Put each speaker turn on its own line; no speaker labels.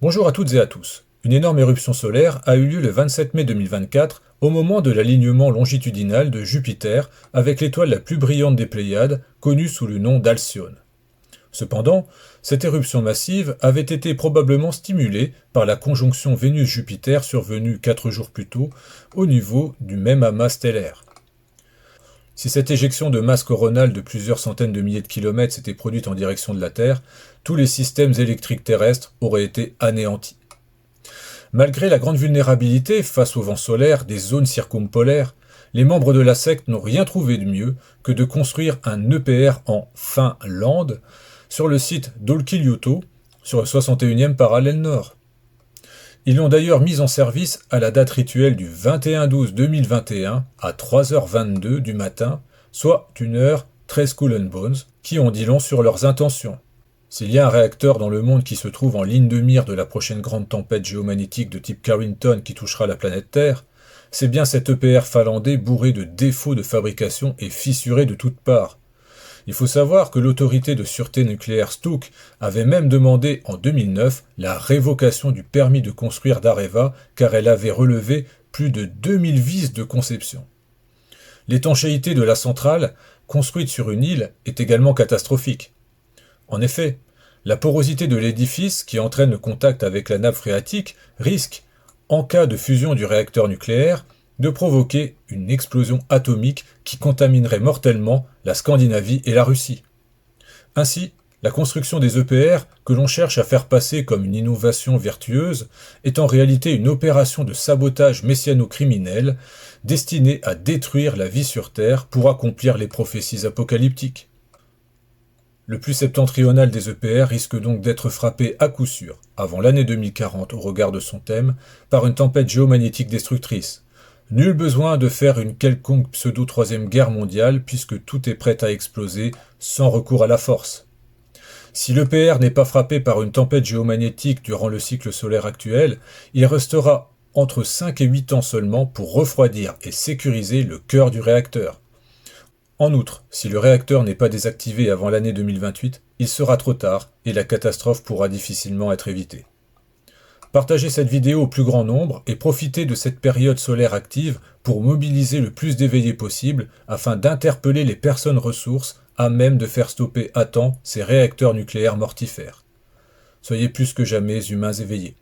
Bonjour à toutes et à tous. Une énorme éruption solaire a eu lieu le 27 mai 2024 au moment de l'alignement longitudinal de Jupiter avec l'étoile la plus brillante des Pléiades, connue sous le nom d'Alcyone. Cependant, cette éruption massive avait été probablement stimulée par la conjonction Vénus-Jupiter survenue 4 jours plus tôt au niveau du même amas stellaire. Si cette éjection de masse coronale de plusieurs centaines de milliers de kilomètres s'était produite en direction de la Terre, tous les systèmes électriques terrestres auraient été anéantis. Malgré la grande vulnérabilité face au vent solaire des zones circumpolaires, les membres de la secte n'ont rien trouvé de mieux que de construire un EPR en Finlande sur le site d'Olkiluoto, sur le 61e parallèle nord. Ils l'ont d'ailleurs mis en service à la date rituelle du 21-12-2021 à 3h22 du matin, soit une heure très Skull and Bones, qui en dit long sur leurs intentions. S'il y a un réacteur dans le monde qui se trouve en ligne de mire de la prochaine grande tempête géomagnétique de type Carrington qui touchera la planète Terre, c'est bien cet EPR finlandais bourré de défauts de fabrication et fissuré de toutes parts. Il faut savoir que l'autorité de sûreté nucléaire STUK avait même demandé en 2009 la révocation du permis de construire d'Areva car elle avait relevé plus de 2000 vices de conception. L'étanchéité de la centrale, construite sur une île, est également catastrophique. En effet, la porosité de l'édifice qui entraîne le contact avec la nappe phréatique risque, en cas de fusion du réacteur nucléaire, de provoquer une explosion atomique qui contaminerait mortellement la Scandinavie et la Russie. Ainsi, la construction des EPR, que l'on cherche à faire passer comme une innovation vertueuse, est en réalité une opération de sabotage messiano-criminel destinée à détruire la vie sur Terre pour accomplir les prophéties apocalyptiques. Le plus septentrional des EPR risque donc d'être frappé à coup sûr, avant l'année 2040 au regard de son thème, par une tempête géomagnétique destructrice. Nul besoin de faire une quelconque pseudo-troisième guerre mondiale puisque tout est prêt à exploser sans recours à la force. Si l'EPR n'est pas frappé par une tempête géomagnétique durant le cycle solaire actuel, il restera entre 5 et 8 ans seulement pour refroidir et sécuriser le cœur du réacteur. En outre, si le réacteur n'est pas désactivé avant l'année 2028, il sera trop tard et la catastrophe pourra difficilement être évitée. Partagez cette vidéo au plus grand nombre et profitez de cette période solaire active pour mobiliser le plus d'éveillés possible afin d'interpeller les personnes ressources à même de faire stopper à temps ces réacteurs nucléaires mortifères. Soyez plus que jamais humains éveillés.